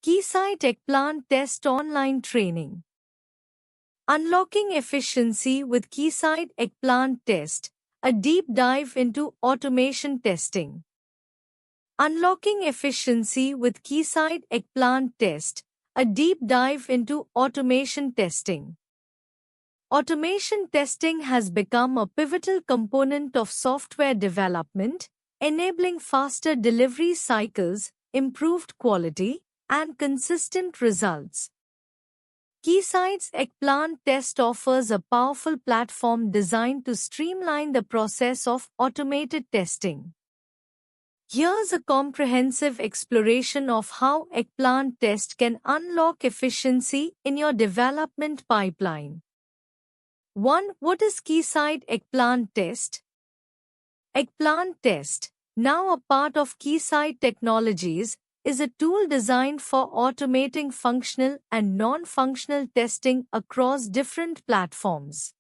Keysight Eggplant Test Online Training. Unlocking Efficiency with Keysight Eggplant Test, a deep dive into automation testing. Unlocking Efficiency with Keysight Eggplant Test, a deep dive into automation testing. Automation testing has become a pivotal component of software development, enabling faster delivery cycles, improved quality, and consistent results. Keysight's Eggplant Test offers a powerful platform designed to streamline the process of automated testing. Here's a comprehensive exploration of how Eggplant Test can unlock efficiency in your development pipeline. 1. What is Keysight Eggplant Test? Eggplant Test, now a part of Keysight Technologies, is a tool designed for automating functional and non-functional testing across different platforms.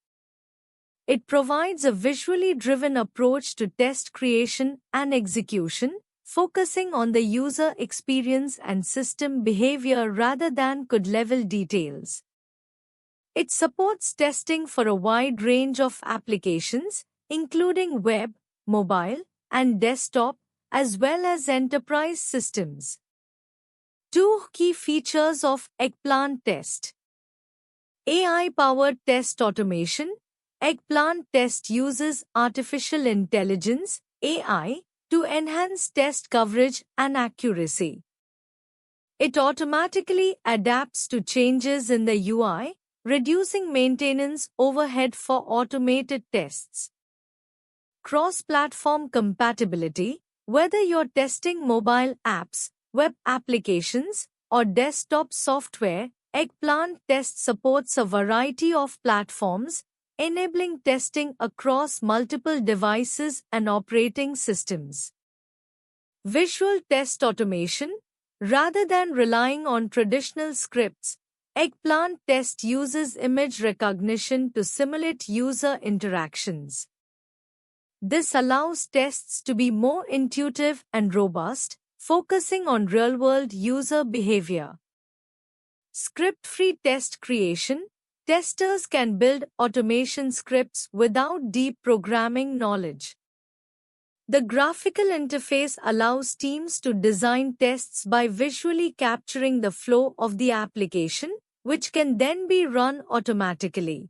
It provides a visually driven approach to test creation and execution, focusing on the user experience and system behavior rather than code-level details. It supports testing for a wide range of applications, including web, mobile, and desktop, as well as enterprise systems. 2 key features of Eggplant Test. AI-powered test automation. Eggplant Test uses artificial intelligence, AI, to enhance test coverage and accuracy. It automatically adapts to changes in the UI, reducing maintenance overhead for automated tests. Cross-platform compatibility. Whether you're testing mobile apps, web applications, or desktop software, Eggplant Test supports a variety of platforms, enabling testing across multiple devices and operating systems. Visual test automation. Rather than relying on traditional scripts, Eggplant Test uses image recognition to simulate user interactions. This allows tests to be more intuitive and robust, focusing on real-world user behavior. Script-free test creation. Testers can build automation scripts without deep programming knowledge. The graphical interface allows teams to design tests by visually capturing the flow of the application, which can then be run automatically.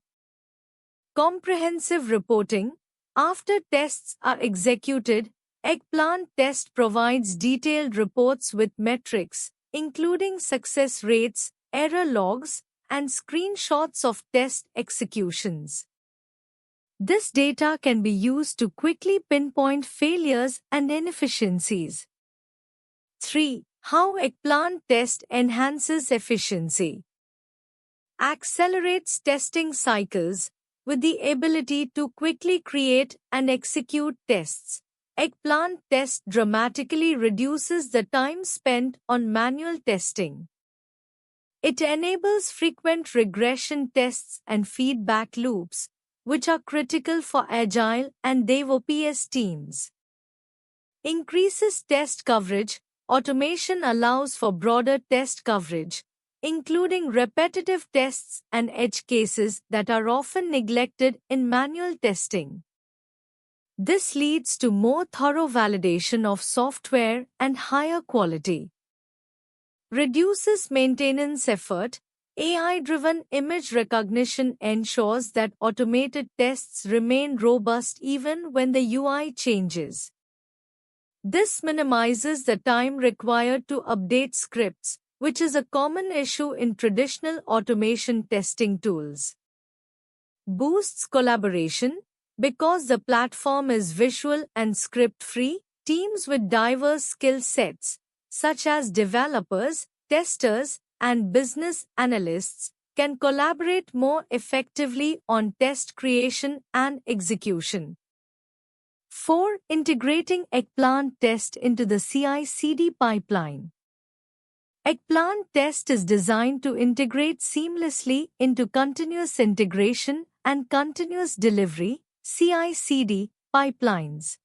Comprehensive reporting. After tests are executed, Eggplant Test provides detailed reports with metrics, including success rates, error logs, and screenshots of test executions. This data can be used to quickly pinpoint failures and inefficiencies. 3. How Eggplant Test enhances efficiency. Accelerates testing cycles. With the ability to quickly create and execute tests, Eggplant Test dramatically reduces the time spent on manual testing. It enables frequent regression tests and feedback loops, which are critical for Agile and DevOps teams. Increases test coverage. Automation allows for broader test coverage, including repetitive tests and edge cases that are often neglected in manual testing. This leads to more thorough validation of software and higher quality. Reduces maintenance effort. AI-driven image recognition ensures that automated tests remain robust even when the UI changes. This minimizes the time required to update scripts, which is a common issue in traditional automation testing tools. Boosts collaboration. Because the platform is visual and script-free, teams with diverse skill sets, such as developers, testers, and business analysts, can collaborate more effectively on test creation and execution. 4. Integrating Eggplant Test into the CI/CD pipeline. Eggplant Test is designed to integrate seamlessly into continuous integration and continuous delivery (CI/CD) pipelines.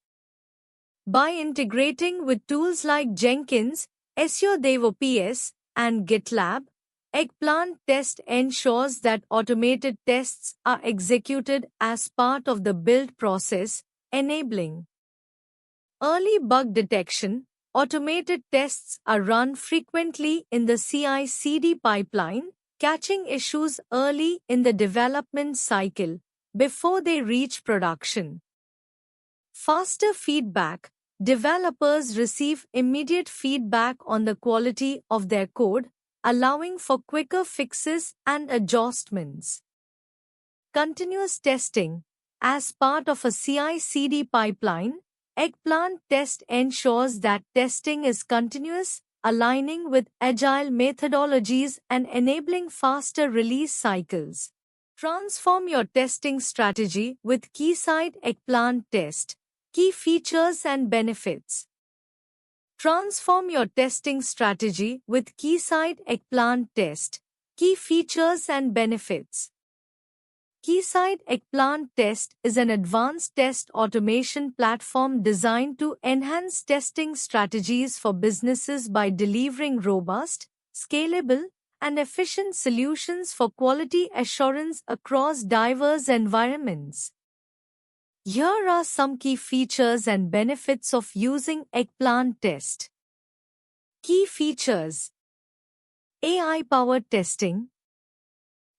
By integrating with tools like Jenkins, Azure DevOps, and GitLab, Eggplant Test ensures that automated tests are executed as part of the build process, enabling early bug detection. Automated tests are run frequently in the CI/CD pipeline, catching issues early in the development cycle before they reach production. Faster feedback. Developers receive immediate feedback on the quality of their code, allowing for quicker fixes and adjustments. Continuous testing. As part of a CI/CD pipeline, Eggplant Test ensures that testing is continuous, aligning with agile methodologies and enabling faster release cycles. Transform your testing strategy with Keysight Eggplant Test. Key features and benefits. Transform your testing strategy with Keysight Eggplant Test. Key features and benefits. Keysight Eggplant Test is an advanced test automation platform designed to enhance testing strategies for businesses by delivering robust, scalable, and efficient solutions for quality assurance across diverse environments. Here are some key features and benefits of using Eggplant Test. Key features: AI-powered testing.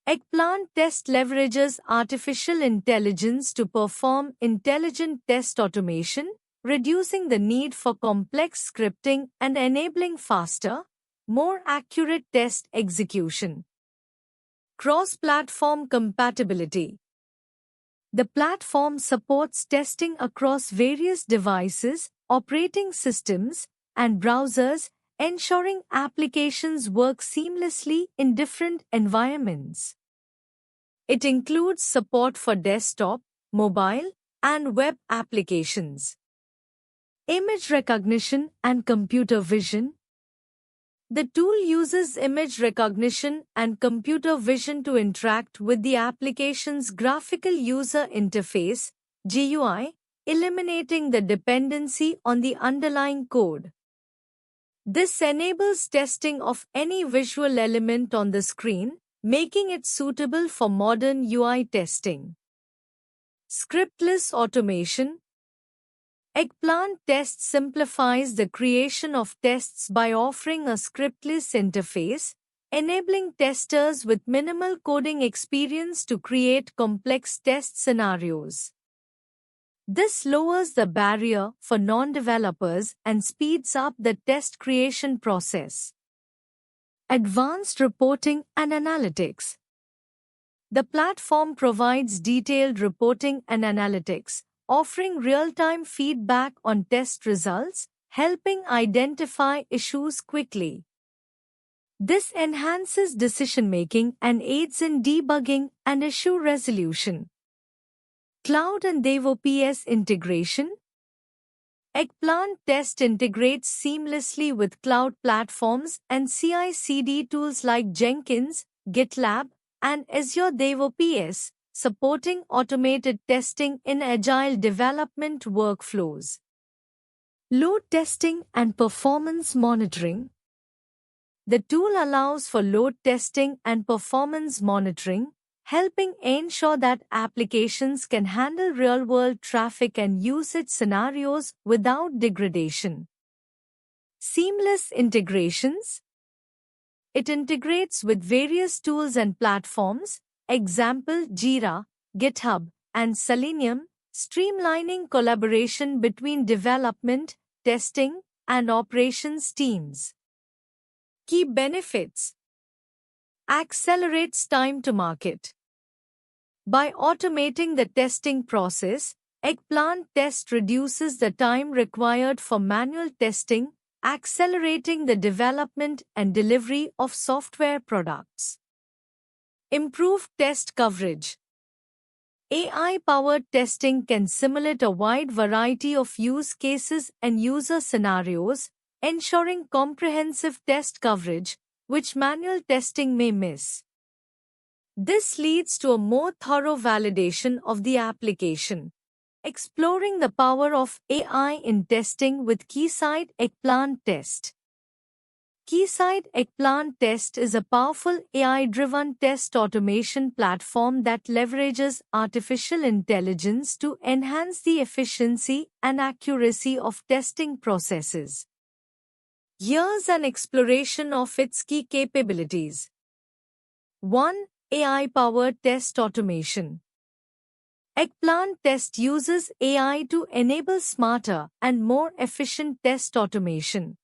Eggplant Test leverages artificial intelligence to perform intelligent test automation, reducing the need for complex scripting and enabling faster, more accurate test execution. Cross-platform compatibility. The platform supports testing across various devices, operating systems, and browsers, ensuring applications work seamlessly in different environments. It includes support for desktop, mobile, and web applications. Image recognition and computer vision. The tool uses image recognition and computer vision to interact with the application's graphical user interface, GUI, eliminating the dependency on the underlying code. This enables testing of any visual element on the screen, making it suitable for modern UI testing. Scriptless automation. Eggplant Test simplifies the creation of tests by offering a scriptless interface, enabling testers with minimal coding experience to create complex test scenarios. This lowers the barrier for non-developers and speeds up the test creation process. Advanced reporting and analytics. The platform provides detailed reporting and analytics, offering real-time feedback on test results, helping identify issues quickly. This enhances decision-making and aids in debugging and issue resolution. Cloud and DevOps integration. Eggplant Test integrates seamlessly with cloud platforms and CI/CD tools like Jenkins, GitLab, and Azure DevOps, supporting automated testing in agile development workflows. Load testing and performance monitoring. The tool allows for load testing and performance monitoring, helping ensure that applications can handle real-world traffic and usage scenarios without degradation. Seamless integrations. It integrates with various tools and platforms, example Jira, GitHub, and Selenium, streamlining collaboration between development, testing, and operations teams. Key benefits. Accelerates time to market. By automating the testing process, Eggplant Test reduces the time required for manual testing, accelerating the development and delivery of software products. Improved test coverage. AI-powered testing can simulate a wide variety of use cases and user scenarios, ensuring comprehensive test coverage, which manual testing may miss. This leads to a more thorough validation of the application. Exploring the power of AI in testing with Keysight Eggplant Test. Keysight Eggplant Test is a powerful AI-driven test automation platform that leverages artificial intelligence to enhance the efficiency and accuracy of testing processes. Here's an exploration of its key capabilities. 1. AI-powered test automation. Eggplant Test uses AI to enable smarter and more efficient test automation.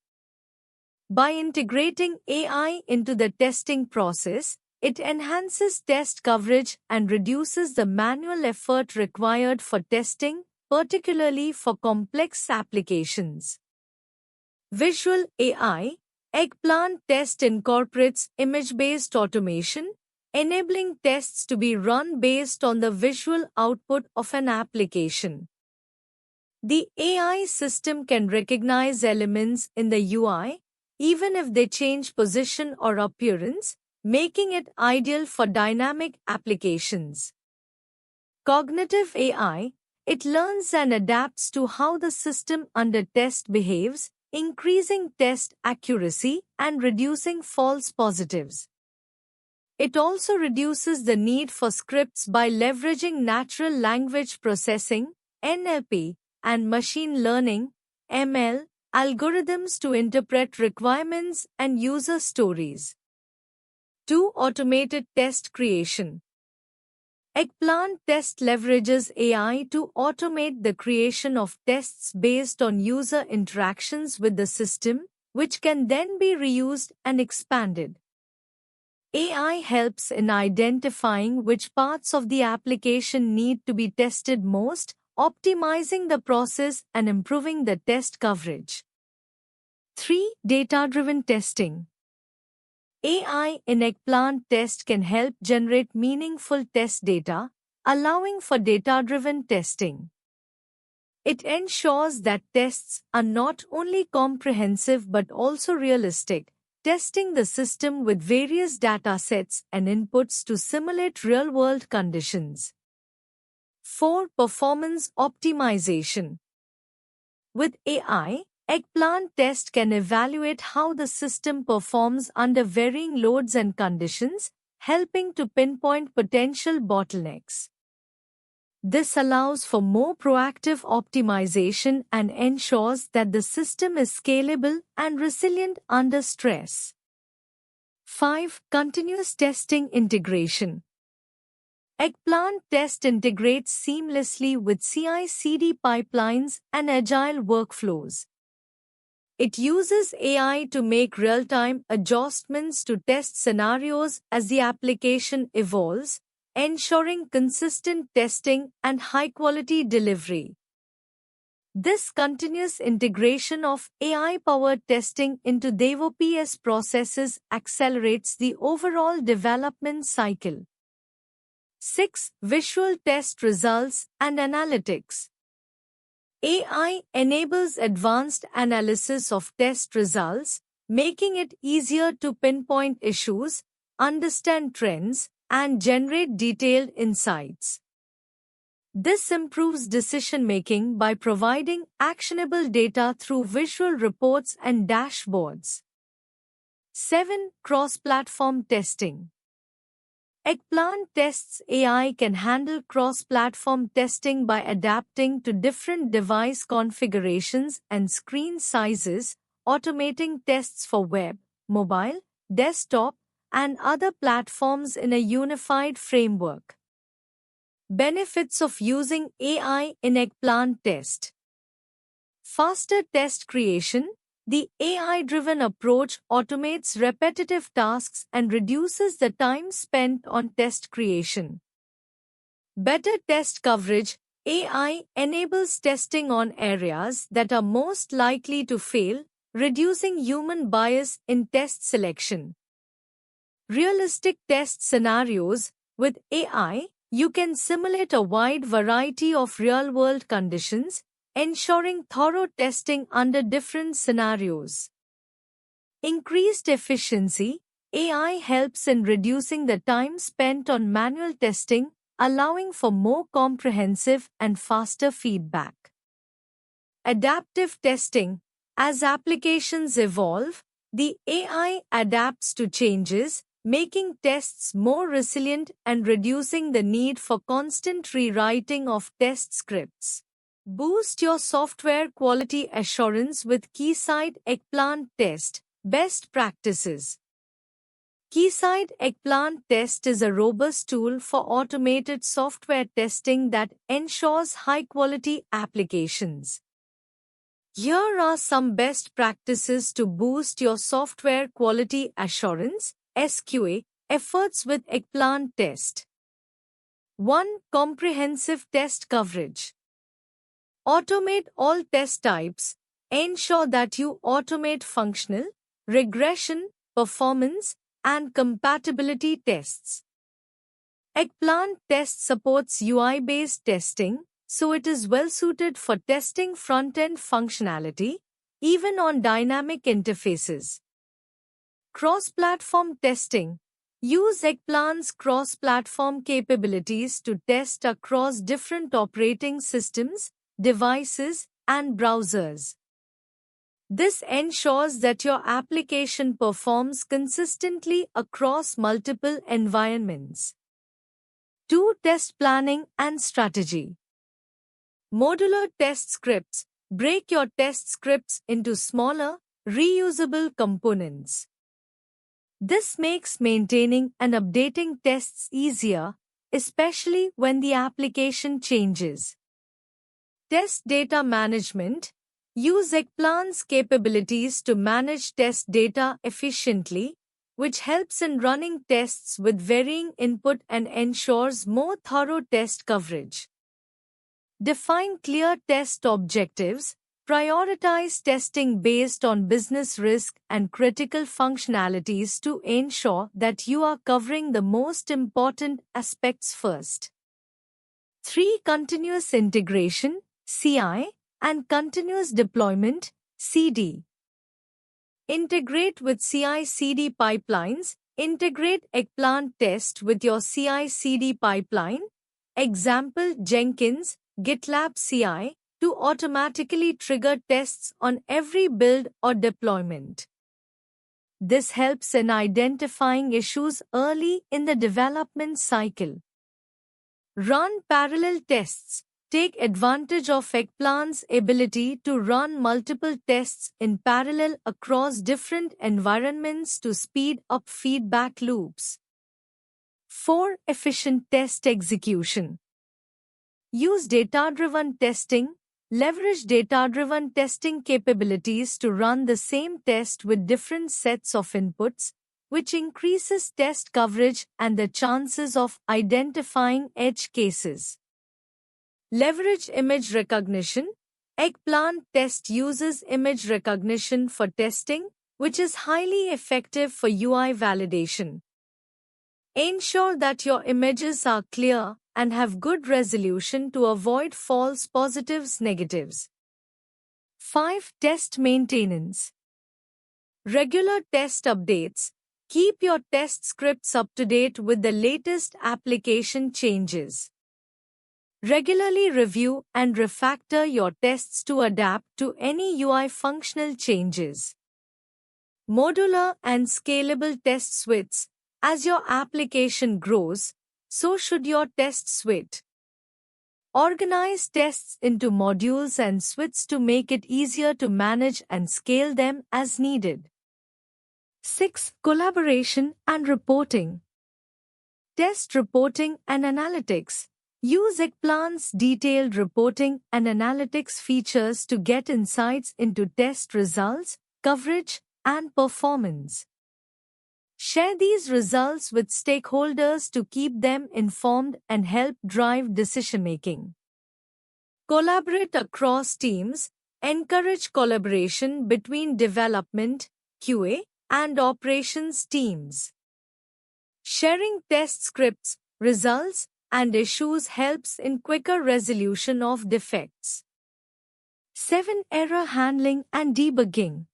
By integrating AI into the testing process, it enhances test coverage and reduces the manual effort required for testing, particularly for complex applications. Visual AI. Eggplant Test incorporates image-based automation, enabling tests to be run based on the visual output of an application. The AI system can recognize elements in the UI, even if they change position or appearance, making it ideal for dynamic applications. Cognitive AI. It learns and adapts to how the system under test behaves, increasing test accuracy and reducing false positives. It also reduces the need for scripts by leveraging natural language processing, NLP, and machine learning, ML, algorithms to interpret requirements and user stories. 2. Automated test creation. Eggplant Test leverages AI to automate the creation of tests based on user interactions with the system, which can then be reused and expanded. AI helps in identifying which parts of the application need to be tested most, optimizing the process and improving the test coverage. 3. Data-driven testing. AI in Eggplant Test can help generate meaningful test data, allowing for data-driven testing. It ensures that tests are not only comprehensive but also realistic, testing the system with various datasets and inputs to simulate real-world conditions. 4. Performance optimization. With AI, Eggplant Test can evaluate how the system performs under varying loads and conditions, helping to pinpoint potential bottlenecks. This allows for more proactive optimization and ensures that the system is scalable and resilient under stress. 5. Continuous testing integration. Eggplant Test integrates seamlessly with CI/CD pipelines and agile workflows. It uses AI to make real-time adjustments to test scenarios as the application evolves, ensuring consistent testing and high-quality delivery. This continuous integration of AI-powered testing into DevOps processes accelerates the overall development cycle. 6. Visual test results and analytics. AI enables advanced analysis of test results, making it easier to pinpoint issues, understand trends, and generate detailed insights. This improves decision-making by providing actionable data through visual reports and dashboards. 7. Cross-platform testing. Eggplant Test's AI can handle cross-platform testing by adapting to different device configurations and screen sizes, automating tests for web, mobile, desktop, and other platforms in a unified framework. Benefits of using AI in Eggplant Test. Faster test creation. The AI-driven approach automates repetitive tasks and reduces the time spent on test creation. Better test coverage. AI enables testing on areas that are most likely to fail, reducing human bias in test selection. Realistic test scenarios. With AI, you can simulate a wide variety of real-world conditions, ensuring thorough testing under different scenarios. Increased efficiency. AI helps in reducing the time spent on manual testing, allowing for more comprehensive and faster feedback. Adaptive testing. As applications evolve, The AI adapts to changes, making tests more resilient and reducing the need for constant rewriting of test scripts. Boost your software quality assurance with Keysight Eggplant Test Best Practices. Keysight Eggplant Test is a robust tool for automated software testing that ensures high-quality applications. Here are some best practices to boost your software quality assurance (SQA) efforts with Eggplant Test. 1. Comprehensive test coverage. Automate all test types. Ensure that you automate functional, regression, performance, and compatibility tests. Eggplant Test supports UI-based testing, so it is well suited for testing front-end functionality, even on dynamic interfaces. Cross-platform testing. Use Eggplant's cross-platform capabilities to test across different operating systems, devices, and browsers. This ensures that your application performs consistently across multiple environments. 2. Test planning and strategy. Modular test scripts. Break your test scripts into smaller, reusable components. This makes maintaining and updating tests easier, especially when the application changes. Test data management. Use Eggplant's capabilities to manage test data efficiently, which helps in running tests with varying input and ensures more thorough test coverage. Define clear test objectives. Prioritize testing based on business risk and critical functionalities to ensure that you are covering the most important aspects first. 3. Continuous integration (CI) and continuous deployment (CD). Integrate with CI/CD pipelines. Integrate Eggplant Test with your CI/CD pipeline, example Jenkins, GitLab CI, to automatically trigger tests on every build or deployment. This helps in identifying issues early in the development cycle. Run parallel tests. Take advantage of Eggplant's ability to run multiple tests in parallel across different environments to speed up feedback loops. 4. Efficient test execution. Use data-driven testing. Leverage data-driven testing capabilities to run the same test with different sets of inputs, which increases test coverage and the chances of identifying edge cases. Leverage image recognition. Eggplant Test uses image recognition for testing, which is highly effective for UI validation. Ensure that your images are clear and have good resolution to avoid false positives negatives. 5. Test maintenance. Regular test updates. Keep your test scripts up to date with the latest application changes. Regularly review and refactor your tests to adapt to any UI functional changes. Modular and scalable test suites. As your application grows, so should your test suite. Organize tests into modules and suites to make it easier to manage and scale them as needed. 6. Collaboration and reporting. Test reporting and analytics. Use Eggplant's detailed reporting and analytics features to get insights into test results, coverage, and performance. Share these results with stakeholders to keep them informed and help drive decision-making. Collaborate across teams. Encourage collaboration between development, QA, and operations teams. Sharing test scripts, results, and issues helps in quicker resolution of defects. 7. Error handling and debugging.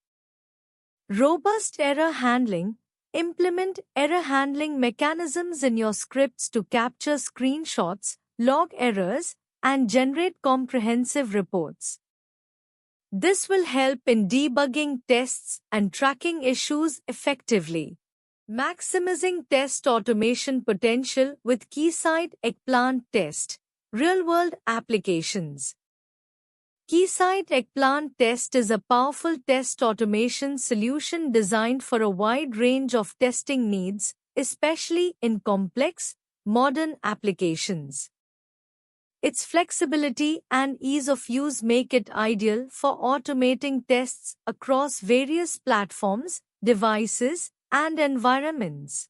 Robust error handling. Implement error handling mechanisms in your scripts to capture screenshots, log errors, and generate comprehensive reports. This will help in debugging tests and tracking issues effectively. Maximizing test automation potential with Keysight Eggplant Test. Real-world applications. Keysight Eggplant Test is a powerful test automation solution designed for a wide range of testing needs, especially in complex, modern applications. Its flexibility and ease of use make it ideal for automating tests across various platforms, devices, and environments.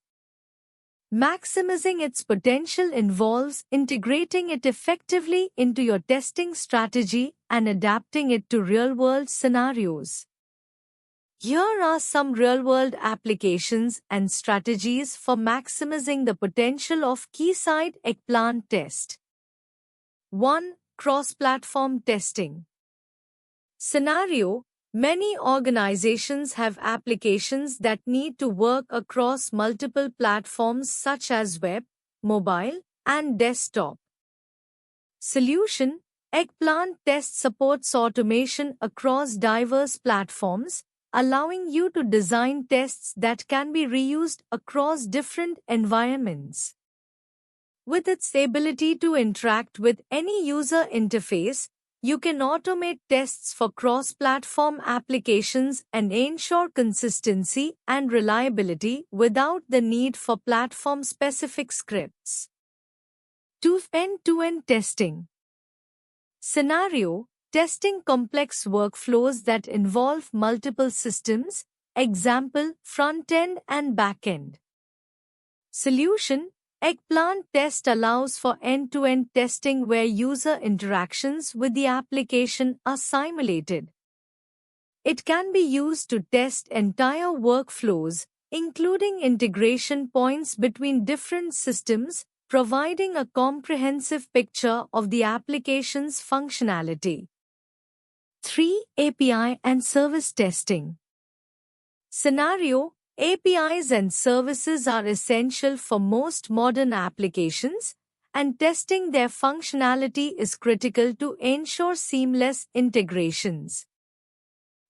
Maximizing its potential involves integrating it effectively into your testing strategy and adapting it to real-world scenarios. Here are some real-world applications and strategies for maximizing the potential of Keysight Eggplant Test. 1. Cross-platform testing. Scenario: many organizations have applications that need to work across multiple platforms such as web, mobile, and desktop. Solution: Eggplant Test supports automation across diverse platforms, allowing you to design tests that can be reused across different environments. With its ability to interact with any user interface, you can automate tests for cross-platform applications and ensure consistency and reliability without the need for platform-specific scripts. 2. End-to-end testing. Scenario: testing complex workflows that involve multiple systems, example, front-end and back-end. Solution: Eggplant Test allows for end-to-end testing where user interactions with the application are simulated. It can be used to test entire workflows, including integration points between different systems, providing a comprehensive picture of the application's functionality. 3. API and service testing. Scenario: APIs and services are essential for most modern applications, and testing their functionality is critical to ensure seamless integrations.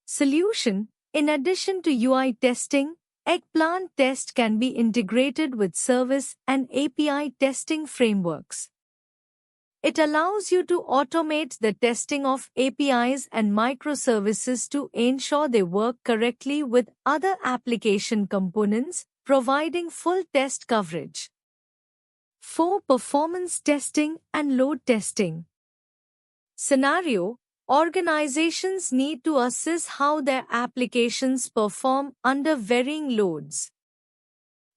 Solution: in addition to UI testing, Eggplant Test can be integrated with service and API testing frameworks. It allows you to automate the testing of APIs and microservices to ensure they work correctly with other application components, providing full test coverage. 4. Performance testing and load testing. Scenario: organizations need to assess how their applications perform under varying loads.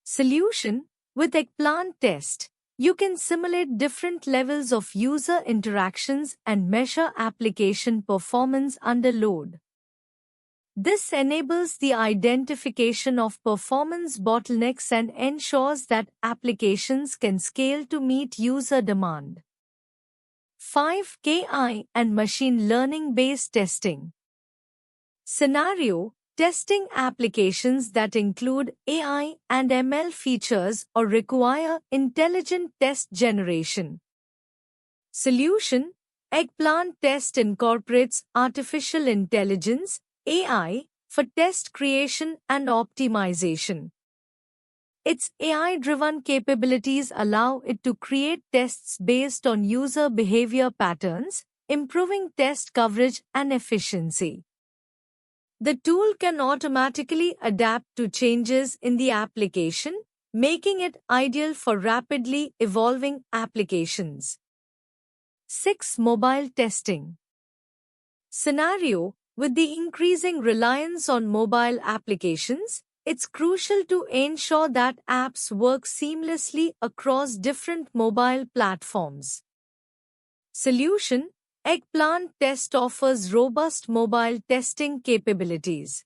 Solution: with Eggplant Test, you can simulate different levels of user interactions and measure application performance under load. This enables the identification of performance bottlenecks and ensures that applications can scale to meet user demand. 5. KI and machine learning-based testing. Scenario: testing applications that include AI and ML features or require intelligent test generation. Solution: Eggplant Test incorporates artificial intelligence, AI, for test creation and optimization. Its AI-driven capabilities allow it to create tests based on user behavior patterns, improving test coverage and efficiency. The tool can automatically adapt to changes in the application, making it ideal for rapidly evolving applications. 6. Mobile testing. Scenario: with the increasing reliance on mobile applications, it's crucial to ensure that apps work seamlessly across different mobile platforms. Solution: Eggplant Test offers robust mobile testing capabilities.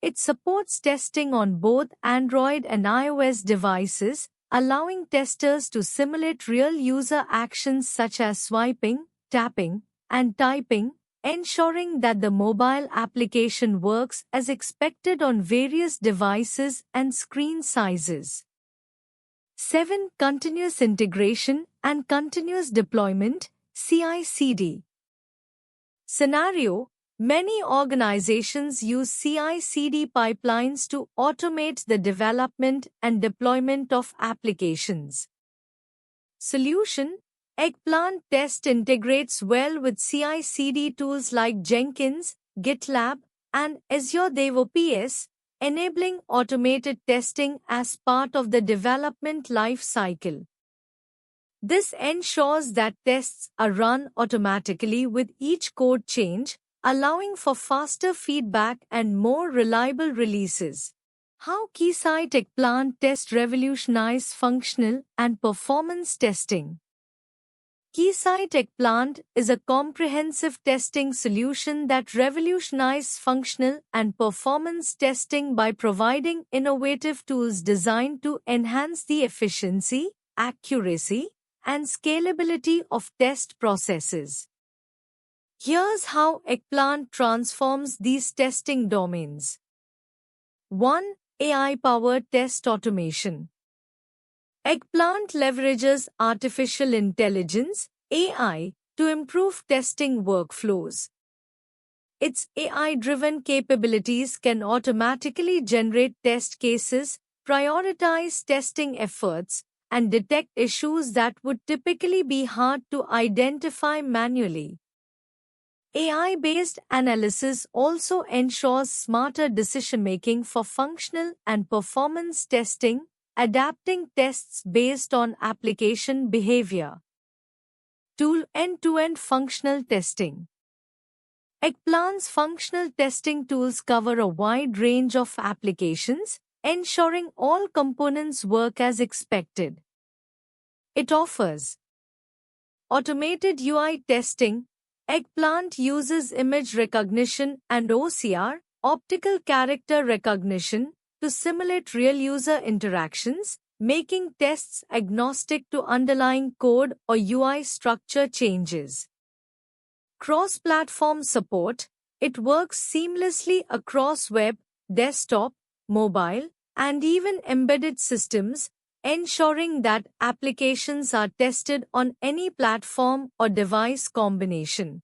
It supports testing on both Android and iOS devices, allowing testers to simulate real user actions such as swiping, tapping, and typing, ensuring that the mobile application works as expected on various devices and screen sizes. 7. Continuous integration and continuous deployment, CI/CD. Scenario: Many organizations use CI/CD pipelines to automate the development and deployment of applications. Solution: Eggplant Test integrates well with CI/CD tools like Jenkins, GitLab, and Azure DevOps, enabling automated testing as part of the development life cycle. This ensures that tests are run automatically with each code change, allowing for faster feedback and more reliable releases. How Keysight Eggplant Test revolutionized functional and performance testing. Keysight Eggplant is a comprehensive testing solution that revolutionizes functional and performance testing by providing innovative tools designed to enhance the efficiency, accuracy, and scalability of test processes. Here's how Eggplant transforms these testing domains. 1. AI-powered test automation. Eggplant leverages artificial intelligence (AI) to improve testing workflows. Its AI-driven capabilities can automatically generate test cases, prioritize testing efforts, and detect issues that would typically be hard to identify manually. AI-based analysis also ensures smarter decision-making for functional and performance testing, adapting tests based on application behavior. 2. End-to-end functional testing. Eggplant's functional testing tools cover a wide range of applications, ensuring all components work as expected. It offers automated UI testing. Eggplant uses image recognition and OCR, optical character recognition, to simulate real user interactions, making tests agnostic to underlying code or UI structure changes. Cross-platform support. It works seamlessly across web, desktop, mobile, and even embedded systems, ensuring that applications are tested on any platform or device combination.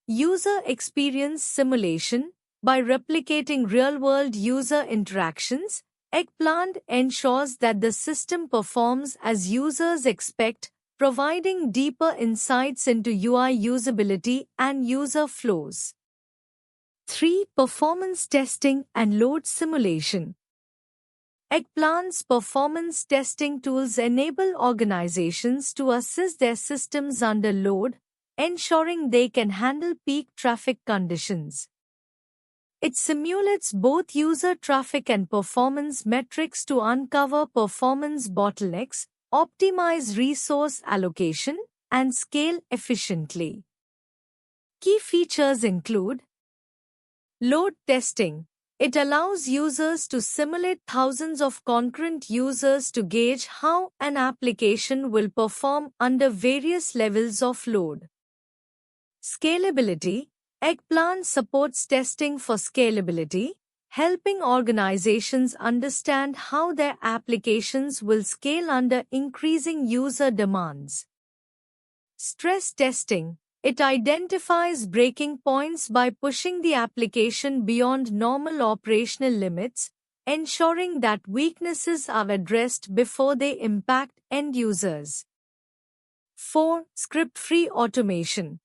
User experience simulation. By replicating real-world user interactions, Eggplant ensures that the system performs as users expect, providing deeper insights into UI usability and user flows. 3. Performance testing and load simulation. Eggplant's performance testing tools enable organizations to assess their systems under load, ensuring they can handle peak traffic conditions. It simulates both user traffic and performance metrics to uncover performance bottlenecks, optimize resource allocation, and scale efficiently. Key features include load testing. It allows users to simulate thousands of concurrent users to gauge how an application will perform under various levels of load. Scalability. Eggplant supports testing for scalability, helping organizations understand how their applications will scale under increasing user demands. Stress testing. It identifies breaking points by pushing the application beyond normal operational limits, ensuring that weaknesses are addressed before they impact end users. 4. Script-free automation.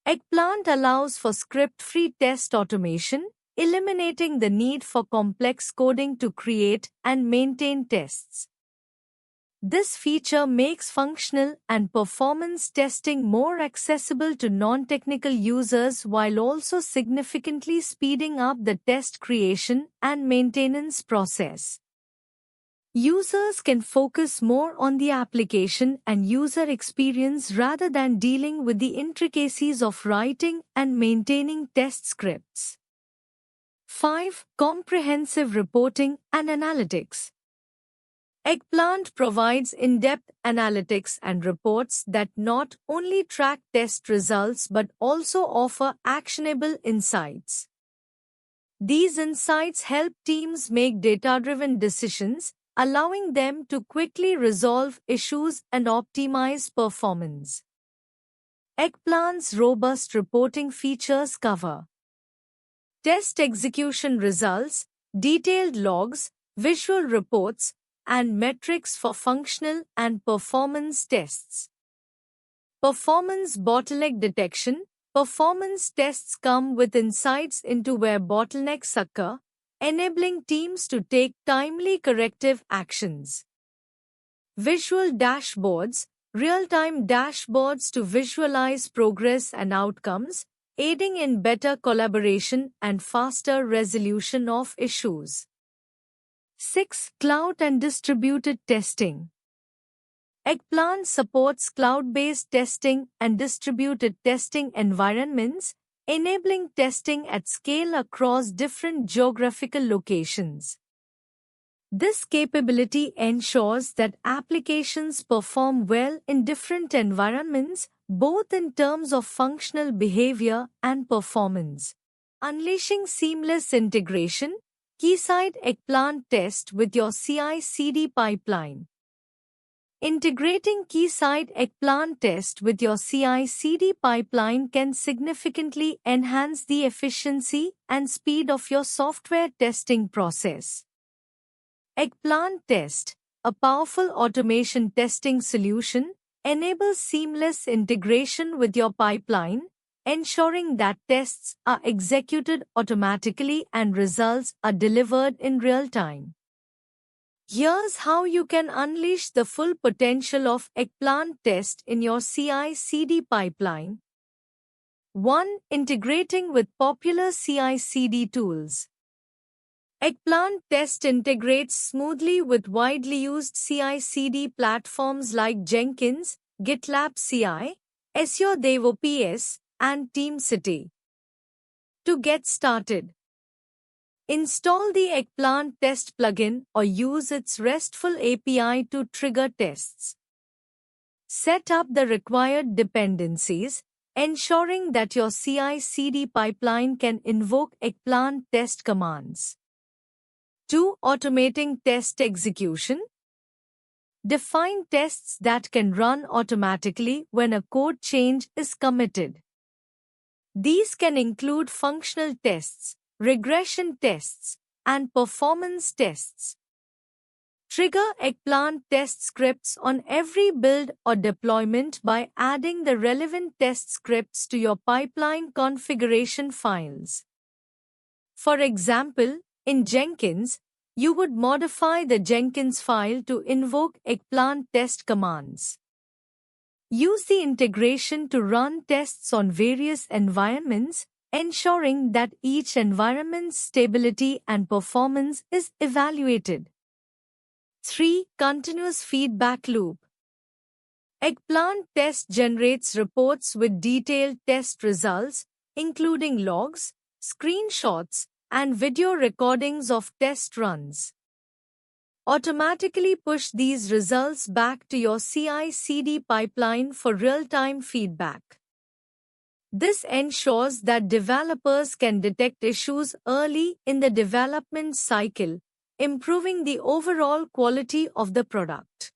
Eggplant allows for script-free test automation, eliminating the need for complex coding to create and maintain tests. This feature makes functional and performance testing more accessible to non-technical users while also significantly speeding up the test creation and maintenance process. Users can focus more on the application and user experience rather than dealing with the intricacies of writing and maintaining test scripts. 5. Comprehensive reporting and analytics. Eggplant provides in-depth analytics and reports that not only track test results but also offer actionable insights. These insights help teams make data-driven decisions, allowing them to quickly resolve issues and optimize performance. Eggplant's robust reporting features cover test execution results, detailed logs, visual reports, and metrics for functional and performance tests. Performance bottleneck detection. Performance tests come with insights into where bottlenecks occur, enabling teams to take timely corrective actions. Visual dashboards. Real-time dashboards to visualize progress and outcomes, aiding in better collaboration and faster resolution of issues. 6. Cloud and distributed testing. Eggplant supports cloud-based testing and distributed testing environments, enabling testing at scale across different geographical locations. This capability ensures that applications perform well in different environments, both in terms of functional behavior and performance. Unleashing seamless integration. Keysight Eggplant test with your CI/CD pipeline. Integrating Keysight Eggplant test with your CI/CD pipeline can significantly enhance the efficiency and speed of your software testing process. Eggplant Test, a powerful automation testing solution, enables seamless integration with your pipeline, ensuring that tests are executed automatically and results are delivered in real time. Here's how you can unleash the full potential of Eggplant Test in your CI/CD pipeline. 1. Integrating with popular CI/CD tools. Eggplant Test integrates smoothly with widely used CI/CD platforms like Jenkins, GitLab CI, Azure DevOps, and TeamCity. To get started, install the Eggplant Test plugin or use its RESTful API to trigger tests. Set up the required dependencies, ensuring that your CI/CD pipeline can invoke Eggplant Test commands. 2. Automating test execution. Define tests that can run automatically when a code change is committed. These can include functional tests, regression tests, and performance tests. Trigger Eggplant test scripts on every build or deployment by adding the relevant test scripts to your pipeline configuration files. For example, in Jenkins, you would modify the Jenkins file to invoke Eggplant test commands. Use the integration to run tests on various environments, ensuring that each environment's stability and performance is evaluated. 3. Continuous feedback loop. Eggplant Test generates reports with detailed test results, including logs, screenshots, and video recordings of test runs. Automatically push these results back to your CI/CD pipeline for real-time feedback. This ensures that developers can detect issues early in the development cycle, improving the overall quality of the product.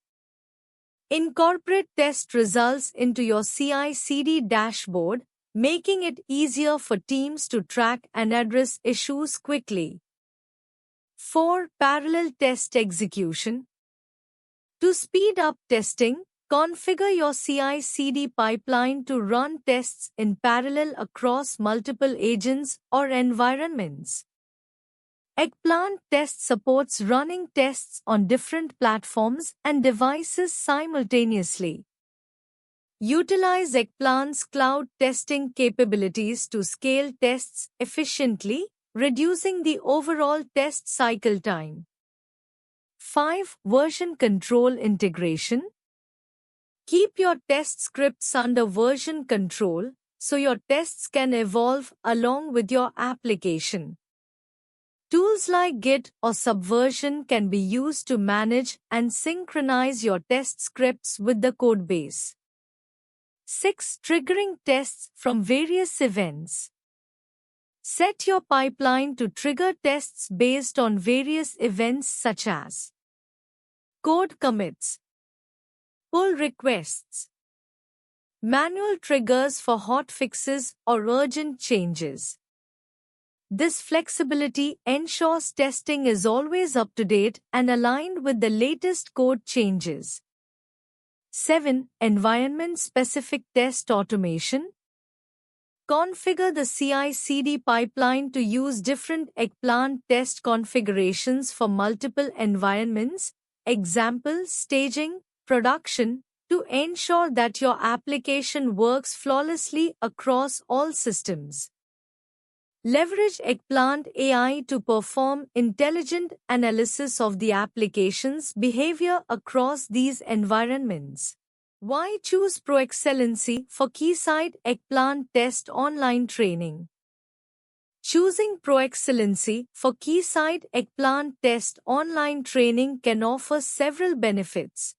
Incorporate test results into your CI/CD dashboard, making it easier for teams to track and address issues quickly. 4. Parallel test execution. To speed up testing, configure your CI/CD pipeline to run tests in parallel across multiple agents or environments. Eggplant Test supports running tests on different platforms and devices simultaneously. Utilize Eggplant's cloud testing capabilities to scale tests efficiently, reducing the overall test cycle time. 5. Version control integration. Keep your test scripts under version control so your tests can evolve along with your application. Tools like Git or Subversion can be used to manage and synchronize your test scripts with the codebase. 6. Triggering tests from various events. Set your pipeline to trigger tests based on various events such as code commits, pull requests, manual triggers for hot fixes or urgent changes. This flexibility ensures testing is always up to date and aligned with the latest code changes. 7. Environment-specific test automation. Configure the CI/CD pipeline to use different eggplant test configurations for multiple environments, example, staging, production, to ensure that your application works flawlessly across all systems. Leverage Eggplant AI to perform intelligent analysis of the application's behavior across these environments. Why choose ProExcellency for Keysight Eggplant Test Online Training? Choosing ProExcellency for Keysight Eggplant Test Online Training can offer several benefits.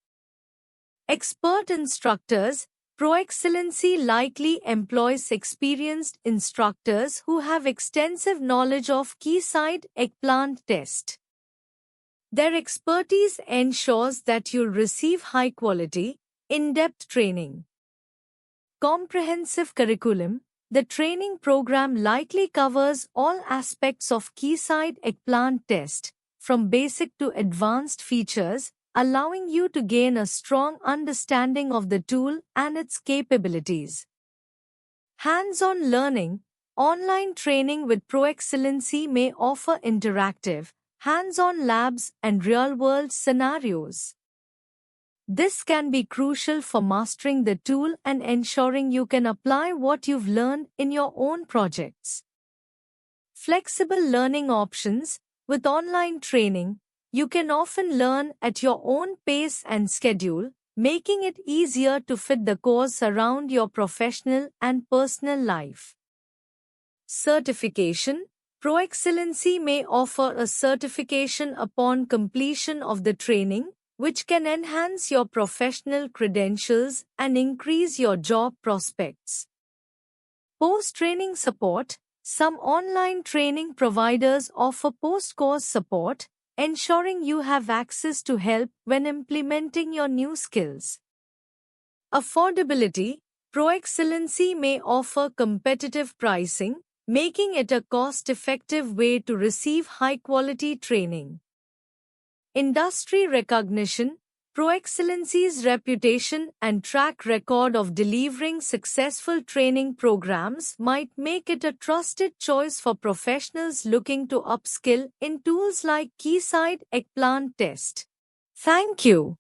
Expert instructors. ProExcellency likely employs experienced instructors who have extensive knowledge of Keysight Eggplant Test. Their expertise ensures that you'll receive high-quality, in-depth training. Comprehensive curriculum. The training program likely covers all aspects of Keysight Eggplant Test, from basic to advanced features, allowing you to gain a strong understanding of the tool and its capabilities. Hands-on learning. Online training with ProExcellency may offer interactive, hands-on labs and real-world scenarios. This can be crucial for mastering the tool and ensuring you can apply what you've learned in your own projects. Flexible learning options. With online training, you can often learn at your own pace and schedule, making it easier to fit the course around your professional and personal life. Certification. ProExcellency may offer a certification upon completion of the training, which can enhance your professional credentials and increase your job prospects. Post-training support. Some online training providers offer post-course support, ensuring you have access to help when implementing your new skills. Affordability. ProExcellency may offer competitive pricing, making it a cost-effective way to receive high-quality training. Industry recognition. ProExcellency's reputation and track record of delivering successful training programs might make it a trusted choice for professionals looking to upskill in tools like Keysight Eggplant Test. Thank you.